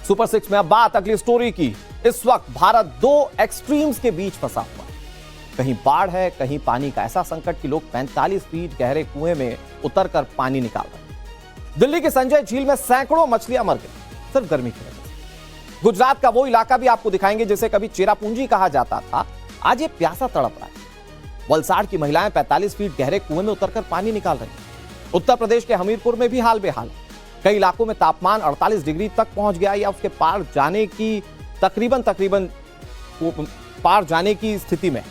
Super 6 में अब बात अगली स्टोरी की। इस वक्त भारत दो एक्सट्रीम्स के बीच फंसा हुआ है। कहीं बाढ़ है, कहीं पानी का ऐसा संकट कि लोग 45 फीट गहरे कुएं में उतरकर पानी निकाल रहे हैं। दिल्ली के संजय झील में सैकड़ों मछलियां मर गई सिर्फ गर्मी की वजह से। गुजरात का वो इलाका भी आपको दिखाएंगे जिसे कभी चेरापूंजी कहा जाता था, आज ये प्यासा तड़प रहा है। वलसाड़ की महिलाएं 45 फीट गहरे कुएं में उतरकर पानी निकाल रही हैं। उत्तर प्रदेश के हमीरपुर में भी हाल बेहाल है। कई इलाकों में तापमान 48 डिग्री तक पहुंच गया या उसके पार जाने की तकरीबन पार जाने की स्थिति में।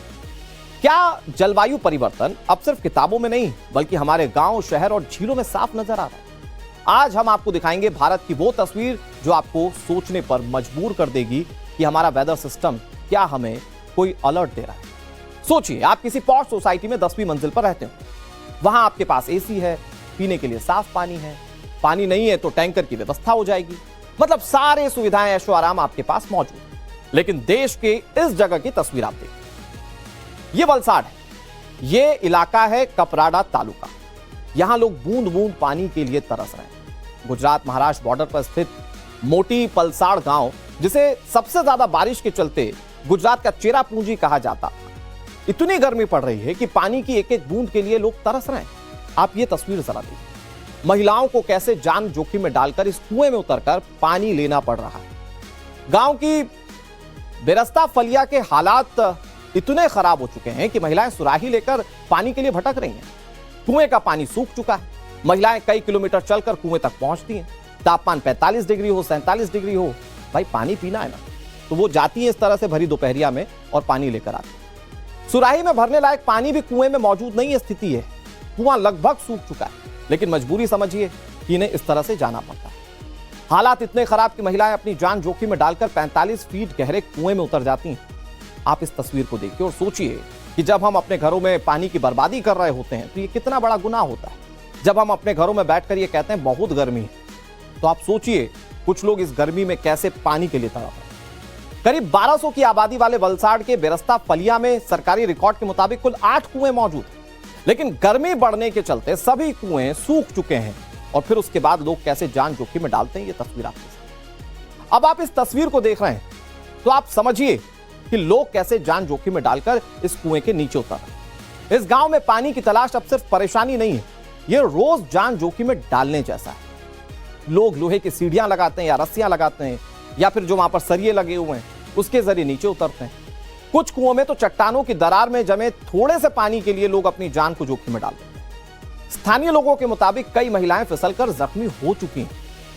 क्या जलवायु परिवर्तन अब सिर्फ किताबों में नहीं बल्कि हमारे गांव, शहर और झीलों में साफ नजर आ रहा है। आज हम आपको दिखाएंगे भारत की वो तस्वीर जो आपको सोचने पर मजबूर कर देगी कि हमारा वेदर सिस्टम क्या हमें कोई अलर्ट दे रहा है। सोचिए, आप किसी पॉश सोसाइटी में 10वीं मंजिल पर रहते हो। वहां आपके पास एसी है, पीने के लिए साफ पानी है, पानी नहीं है तो टैंकर की व्यवस्था हो जाएगी। मतलब सारे सुविधाएं, ऐशो आराम आपके पास मौजूद है। लेकिन देश के इस जगह की तस्वीर आप देखिए। ये वलसाड़ है, ये इलाका है कपराड़ा तालुका। यहां लोग बूंद बूंद पानी के लिए तरस रहे हैं। गुजरात महाराष्ट्र बॉर्डर पर स्थित मोटी पलसाड़ गांव, जिसे सबसे ज्यादा बारिश के चलते गुजरात का चेरापूंजी कहा जाता, इतनी गर्मी पड़ रही है कि पानी की एक एक बूंद के लिए लोग तरस रहे हैं। आप ये तस्वीर जरा देखिए। महिलाओं को कैसे जान जोखिम में डालकर इस कुएं में उतरकर पानी लेना पड़ रहा है। गांव की बेरस्ता फलिया के हालात इतने खराब हो चुके हैं कि महिलाएं सुराही लेकर पानी के लिए भटक रही हैं। कुएं का पानी सूख चुका है। महिलाएं कई किलोमीटर चलकर कुएं तक पहुंचती हैं। तापमान 45 डिग्री हो, 47 डिग्री हो, भाई पानी पीना है ना, तो वो जाती है इस तरह से भरी दोपहरिया में और पानी लेकर आती है। सुराही में भरने लायक पानी भी कुएं में मौजूद नहीं है स्थिति है। कुआं लगभग सूख चुका है, लेकिन मजबूरी समझिए कि इन्हें इस तरह से जाना पड़ता है। हालात इतने खराब कि महिलाएं अपनी जान जोखिम में डालकर 45 फीट गहरे कुएं में उतर जाती हैं। आप इस तस्वीर को देखिए और सोचिए कि जब हम अपने घरों में पानी की बर्बादी कर रहे होते हैं तो ये कितना बड़ा गुनाह होता है। जब हम अपने घरों में बैठकर ये कहते हैं बहुत गर्मी है, तो आप सोचिए कुछ लोग इस गर्मी में कैसे पानी के लिए तड़प रहे हैं। करीब 1200 की आबादी वाले वलसाड़ के बेरस्ता फलिया में सरकारी रिकॉर्ड के मुताबिक कुल 8 कुएं मौजूद हैं, लेकिन गर्मी बढ़ने के चलते सभी कुएं सूख चुके हैं। और फिर उसके बाद लोग कैसे जान जोखिम में डालते हैं, ये तस्वीर आपके साथ। अब आप इस तस्वीर को देख रहे हैं तो आप समझिए कि लोग कैसे जान जोखिम में डालकर इस कुएं के नीचे उतर रहे हैं। इस गांव में पानी की तलाश अब सिर्फ परेशानी नहीं है, यह रोज जान जोखिम में डालने जैसा है। लोग लोहे की सीढ़ियां लगाते हैं या रस्सियां लगाते हैं या फिर जो वहां पर सरिये लगे हुए हैं उसके जरिए नीचे उतरते हैं। कुछ कुओं में तो चट्टानों की दरार में जमे थोड़े से पानी के लिए लोग अपनी जान को जोखिम में डाल देते हैं। स्थानीय लोगों के मुताबिक कई महिलाएं फिसलकर जख्मी हो चुकी हैं,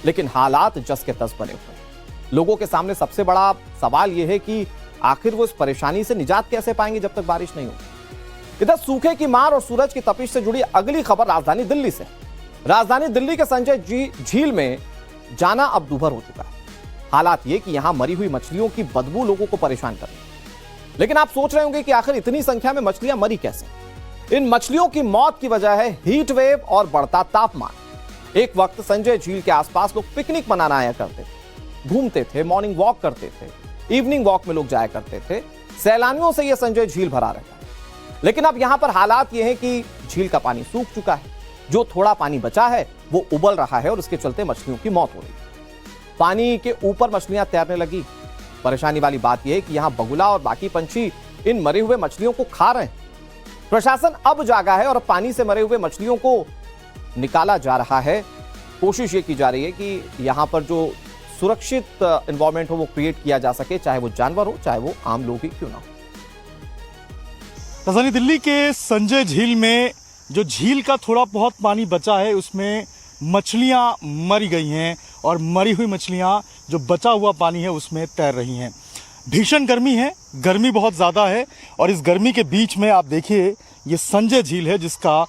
लेकिन हालात जस के तस बने हुए हैं। लोगों के सामने सबसे बड़ा सवाल यह है कि आखिर वो इस परेशानी से निजात कैसे पाएंगे जब तक बारिश नहीं होगी। इधर सूखे की मार और सूरज की तपिश से जुड़ी अगली खबर राजधानी दिल्ली से। राजधानी दिल्ली के संजय झील में जाना अब दूभर हो चुका है। हालात ये कि यहां मरी हुई मछलियों की बदबू लोगों को परेशान कर रही है। लेकिन आप सोच रहे होंगे कि आखिर इतनी संख्या में मछलियां मरी कैसे। इन मछलियों की मौत की वजह है हीट वेव और बढ़ता तापमान। एक वक्त संजय झील के आसपास लोग पिकनिक मनाने आया करते थे, घूमते थे, मॉर्निंग वॉक करते थे, इवनिंग वॉक में लोग जाया करते थे। सैलानियों से यह संजय झील भरा रहता है। लेकिन अब यहां पर हालात यह है कि झील का पानी सूख चुका है। जो थोड़ा पानी बचा है वो उबल रहा है और इसके चलते मछलियों की मौत हो रही है। पानी के ऊपर मछलियां तैरने लगी। परेशानी वाली बात यह है कि यहां बगुला और बाकी पंछी इन मरी हुए मछलियों को खा रहे हैं। प्रशासन अब जागा है और पानी से मरे हुए मछलियों को निकाला जा रहा है। कोशिश ये की जा रही है कि यहां पर जो सुरक्षित एनवायरनमेंट हो वो क्रिएट किया जा सके, चाहे वो जानवर हो चाहे वो आम लोग ही क्यों ना हो। राजधानी दिल्ली के संजय झील में जो झील का थोड़ा बहुत पानी बचा है उसमें मछलियां मरी गई हैं और मरी हुई मछलियां जो बचा हुआ पानी है उसमें तैर रही हैं। भीषण गर्मी है, गर्मी बहुत ज़्यादा है और इस गर्मी के बीच में आप देखिए ये संजय झील है जिसका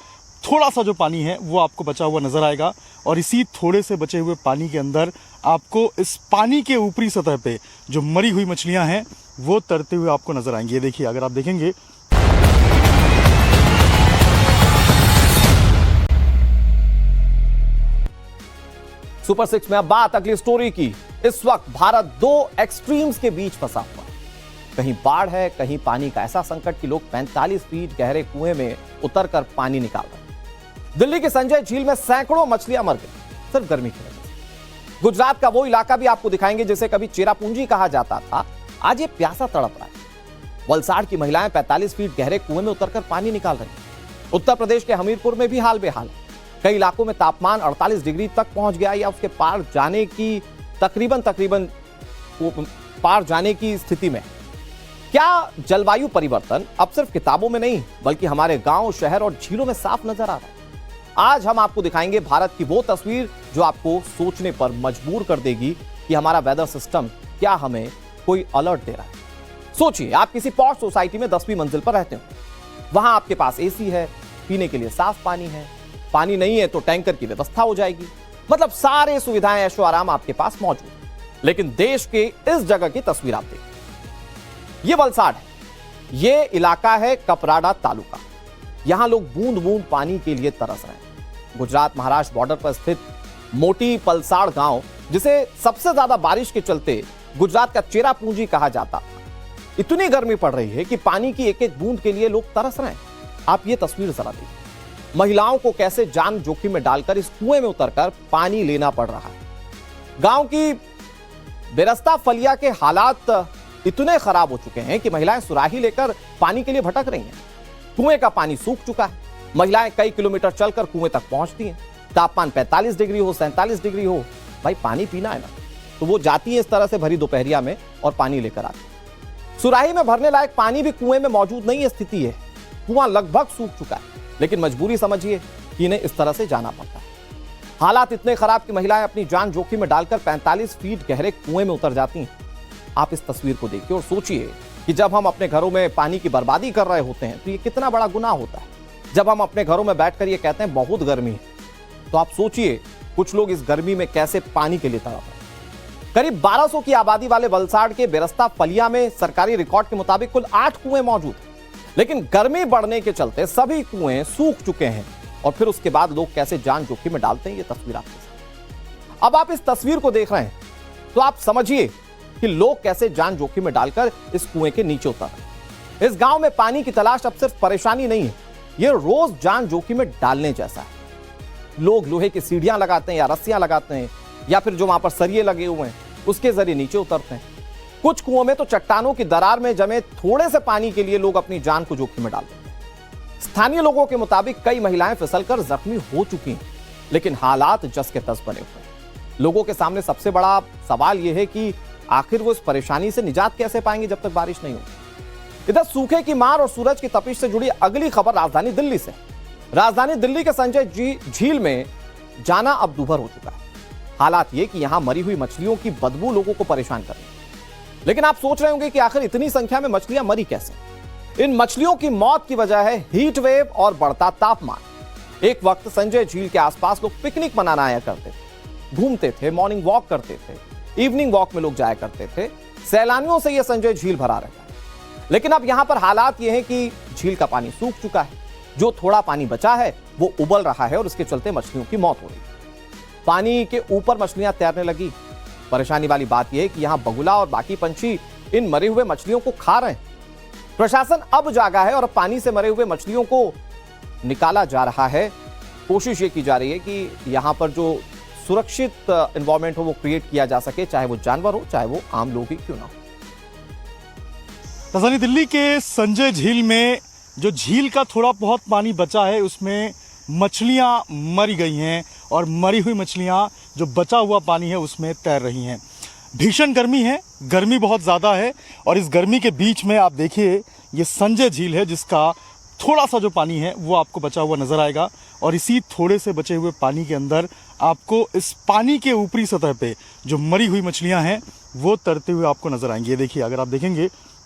थोड़ा सा जो पानी है वो आपको बचा हुआ नज़र आएगा और इसी थोड़े से बचे हुए पानी के अंदर आपको इस पानी के ऊपरी सतह पे जो मरी हुई मछलियां हैं वो तैरते हुए आपको नज़र आएंगी। ये देखिए, अगर आप देखेंगे सुपर 6 में अब बात अगली स्टोरी की। इस वक्त भारत दो एक्सट्रीम्स के बीच फंसा हुआ है। कहीं बाढ़ है, कहीं पानी का ऐसा संकट कि लोग 45 फीट गहरे कुएं में उतरकर पानी निकाल रहे हैं। दिल्ली के संजय झील में सैकड़ों मछलियां मर गई सिर्फ गर्मी की वजह से। गुजरात का वो इलाका भी आपको दिखाएंगे जिसे कभी चेरापूंजी कहा जाता था, आज ये प्यासा तड़प रहा है। वलसाड़ की महिलाएं 45 फीट गहरे कुएं में उतरकर पानी निकाल रही हैं। उत्तर प्रदेश के हमीरपुर में भी हाल बेहाल है। कई इलाकों में तापमान 48 डिग्री तक पहुंच गया या उसके पार जाने की पार जाने की स्थिति में। क्या जलवायु परिवर्तन अब सिर्फ किताबों में नहीं बल्कि हमारे गांव, शहर और झीलों में साफ नजर आ रहा है। आज हम आपको दिखाएंगे भारत की वो तस्वीर जो आपको सोचने पर मजबूर कर देगी कि हमारा वेदर सिस्टम क्या हमें कोई अलर्ट दे रहा है। सोचिए, आप किसी पॉश सोसाइटी में 10वीं मंजिल पर रहते हो। वहां आपके पास एसी है, पीने के लिए साफ पानी है, पानी नहीं है तो टैंकर की व्यवस्था हो जाएगी। मतलब सारे सुविधाएं, ऐशो आराम आपके पास मौजूद है। लेकिन देश के इस जगह की तस्वीर आप देखिए। ये वलसाड़ है। ये इलाका है कपराड़ा तालुका। यहां लोग बूंद बूंद पानी के लिए तरस रहे हैं। गुजरात महाराष्ट्र बॉर्डर पर स्थित मोटी पलसाड़ गांव, जिसे सबसे ज्यादा बारिश के चलते गुजरात का चेरापूंजी कहा जाता था, इतनी गर्मी पड़ रही है कि पानी की एक एक बूंद के लिए लोग तरस रहे हैं। आप ये तस्वीर जरा देखिए। महिलाओं को कैसे जान जोखिम में डालकर इस कुएं में उतरकर पानी लेना पड़ रहा है। गांव की बेरस्ता फलिया के हालात इतने खराब हो चुके हैं कि महिलाएं सुराही लेकर पानी के लिए भटक रही हैं। कुएं का पानी सूख चुका है। महिलाएं कई किलोमीटर चलकर कुएं तक पहुंचती हैं। तापमान 45 डिग्री हो, 47 डिग्री हो, भाई पानी पीना है ना, तो वो जाती है इस तरह से भरी दोपहरिया में और पानी लेकर आती है। सुराही में भरने लायक पानी भी कुएं में मौजूद नहीं है स्थिति है। कुआं लगभग सूख चुका है, लेकिन मजबूरी समझिए कि इन्हें इस तरह से जाना पड़ता है। हालात इतने खराब कि महिलाएं अपनी जान जोखिम में डालकर 45 फीट गहरे कुएं में उतर जाती हैं। आप इस तस्वीर को देखिए और सोचिए कि जब हम अपने घरों में पानी की बर्बादी कर रहे होते हैं तो ये कितना बड़ा गुनाह होता है। जब हम अपने घरों में बैठकर ये कहते हैं बहुत गर्मी है, तो आप सोचिए कुछ लोग इस गर्मी में कैसे पानी के लिए तड़प रहे हैं। करीब 1200 की आबादी वाले वलसाड़ के बेरस्ता फलिया में सरकारी रिकॉर्ड के मुताबिक कुल 8 कुएं मौजूद हैं, लेकिन गर्मी बढ़ने के चलते सभी कुएं सूख चुके हैं। और फिर उसके बाद लोग कैसे जान जोखिम में डालते हैं, ये तस्वीर आपके साथ। अब आप इस तस्वीर को देख रहे हैं तो आप समझिए कि लोग कैसे जान जोखिम में डालकर इस कुएं के नीचे उतर रहे हैं। इस गांव में पानी की तलाश अब सिर्फ परेशानी नहीं है, ये रोज जान जोखिम में डालने जैसा है। लोग लोहे की सीढ़ियां लगाते हैं या रस्सियां लगाते हैं या फिर जो वहां पर सरिये लगे हुए हैं उसके जरिए नीचे उतरते हैं। कुछ कुओं में तो चट्टानों की दरार में जमे थोड़े से पानी के लिए लोग अपनी जान को जोखिम में डाल देते हैं। स्थानीय लोगों के मुताबिक कई महिलाएं फिसलकर जख्मी हो चुकी हैं, लेकिन हालात जस के तस बने हुए हैं। लोगों के सामने सबसे बड़ा सवाल यह है कि आखिर वो इस परेशानी से निजात कैसे पाएंगे जब तक बारिश नहीं होगी। इधर सूखे की मार और सूरज की तपिश से जुड़ी अगली खबर राजधानी दिल्ली से। राजधानी दिल्ली के संजय झील में जाना अब दूभर हो चुका है। हालात ये कि यहां मरी हुई मछलियों की बदबू लोगों को परेशान कर रही है। लेकिन आप सोच रहे होंगे कि आखिर इतनी संख्या में मछलियां मरी कैसे। इन मछलियों की मौत की वजह है हीट वेव और बढ़ता तापमान। एक वक्त संजय झील के आसपास लोग पिकनिक मनाने आया करते थे, घूमते थे, मॉर्निंग वॉक करते थे, इवनिंग वॉक में लोग जाया करते थे। सैलानियों से यह संजय झील भरा रहता है। लेकिन अब यहां पर हालात यह है कि झील का पानी सूख चुका है। जो थोड़ा पानी बचा है वो उबल रहा है और इसके चलते मछलियों की मौत हो रही है। पानी के ऊपर मछलियां तैरने लगी। परेशानी वाली बात यह है कि यहां बगुला और बाकी पंछी इन मरे हुए मछलियों को खा रहे हैं। प्रशासन अब जागा है और अब पानी से मरे हुए मछलियों को निकाला जा रहा है। कोशिश ये की जा रही है कि यहां पर जो सुरक्षित एनवायरनमेंट हो वो क्रिएट किया जा सके, चाहे वो जानवर हो चाहे वो आम लोग ही क्यों ना हो। राजधानी दिल्ली के संजय झील में जो झील का थोड़ा बहुत पानी बचा है उसमें मछलियां मरी गई हैं और मरी हुई मछलियां जो बचा हुआ पानी है उसमें तैर रही हैं। भीषण गर्मी है, गर्मी बहुत ज़्यादा है और इस गर्मी के बीच में आप देखिए ये संजय झील है जिसका थोड़ा सा जो पानी है वो आपको बचा हुआ नज़र आएगा और इसी थोड़े से बचे हुए पानी के अंदर आपको इस पानी के ऊपरी सतह पे जो मरी हुई मछलियां हैं वो तैरते हुए आपको नज़र आएंगी। ये देखिए, अगर आप देखेंगे